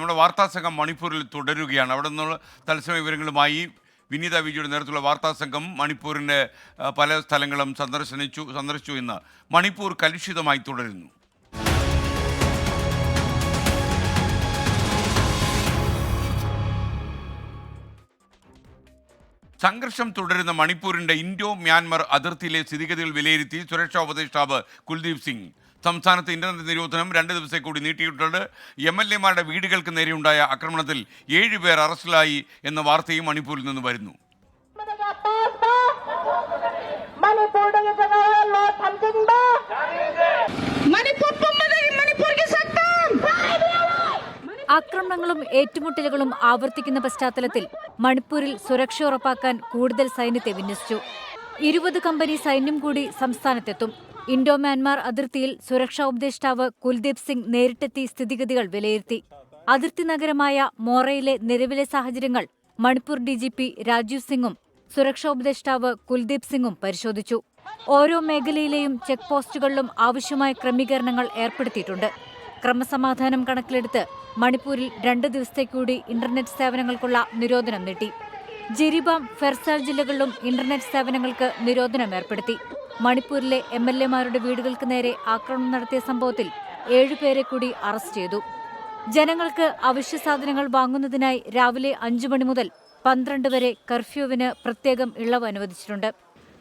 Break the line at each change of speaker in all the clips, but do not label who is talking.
നമ്മുടെ വാർത്താ സംഘം മണിപ്പൂരിൽ തുടരുകയാണ്. അവിടെ നിന്നുള്ള തത്സമയ വിവരങ്ങളുമായി വിനീത വിജിയുടെ നേതൃത്വത്തിലുള്ള വാർത്താ സംഘം മണിപ്പൂരിൻ്റെ പല സ്ഥലങ്ങളും സന്ദർശിച്ചു ഇന്ന്. മണിപ്പൂർ കലുഷിതമായി തുടരുന്നു. സംഘർഷം തുടരുന്ന മണിപ്പൂരിൻ്റെ ഇൻഡോ മ്യാൻമർ അതിർത്തിയിലെ സ്ഥിതിഗതികൾ വിലയിരുത്തി സുരക്ഷാ ഉപദേഷ്ടാവ് കുൽദീപ് സിംഗ്. സംസ്ഥാനത്ത് ഇന്റർനെറ്റ് നിരോധനം 2 ദിവസം കൂടി നീട്ടിയിട്ടുണ്ട്. MLA-മാരുടെ വീടുകൾക്ക് നേരെയുണ്ടായ ആക്രമണത്തിൽ 7 പേർ അറസ്റ്റിലായി എന്ന വാർത്തയും മണിപ്പൂരിൽ നിന്ന് വരുന്നു.
ആക്രമണങ്ങളും ഏറ്റുമുട്ടലുകളും ആവർത്തിക്കുന്ന പശ്ചാത്തലത്തിൽ മണിപ്പൂരിൽ സുരക്ഷ ഉറപ്പാക്കാൻ കൂടുതൽ സൈന്യത്തെ വിന്യസിച്ചു. 20 കമ്പനി സൈന്യം കൂടി സംസ്ഥാനത്തെത്തും. ഇൻഡോ മ്യാൻമാർ അതിർത്തിയിൽ സുരക്ഷാ ഉപദേഷ്ടാവ് കുൽദീപ് സിംഗ് നേരിട്ടെത്തി സ്ഥിതിഗതികൾ വിലയിരുത്തി. അതിർത്തി നഗരമായ മോറയിലെ നിലവിലെ സാഹചര്യങ്ങൾ മണിപ്പൂർ DGP രാജീവ് സിംഗും സുരക്ഷാ ഉപദേഷ്ടാവ് കുൽദീപ് സിംഗും പരിശോധിച്ചു. ഓരോ മേഖലയിലെയും ചെക്ക് പോസ്റ്റുകളിലും ആവശ്യമായ ക്രമീകരണങ്ങൾ ഏർപ്പെടുത്തിയിട്ടുണ്ട്. ക്രമസമാധാനം കണക്കിലെടുത്ത് മണിപ്പൂരിൽ 2 ദിവസത്തേക്കൂടി ഇന്റർനെറ്റ് സേവനങ്ങൾക്കുള്ള നിരോധനം നീട്ടി. ജിരിബാം, ഫെർസാൽ ജില്ലകളിലും ഇന്റർനെറ്റ് സേവനങ്ങൾക്ക് നിരോധനം ഏർപ്പെടുത്തി. മണിപ്പൂരിലെ MLA-മാരുടെ വീടുകൾക്ക് നേരെ ആക്രമണം നടത്തിയ സംഭവത്തിൽ 7 പേരെ കൂടി അറസ്റ്റ് ചെയ്തു. ജനങ്ങൾക്ക് അവശ്യ സാധനങ്ങൾ വാങ്ങുന്നതിനായി രാവിലെ 5 മണി മുതൽ 12 വരെ കർഫ്യൂവിന് പ്രത്യേകം ഇളവ് അനുവദിച്ചിട്ടുണ്ട്.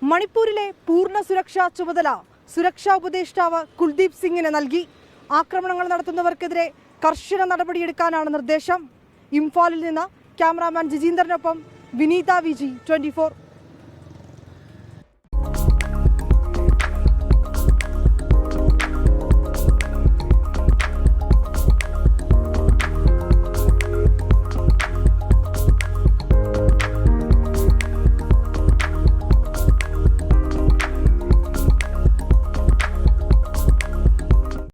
മണിപ്പൂരിലെ പൂർണ്ണ സുരക്ഷാ ചുമതല സുരക്ഷാ ഉപദേഷ്ടാവ് കുൽദീപ് സിംഗിന് നൽകി. ആക്രമണങ്ങൾ നടത്തുന്നവർക്കെതിരെ കർശന നടപടിയെടുക്കാനാണ് നിർദ്ദേശം. ഇംഫാലിൽ നിന്ന് ക്യാമറാമാൻ ജിജീന്ദറിനൊപ്പം വിനീത വിജി, 24.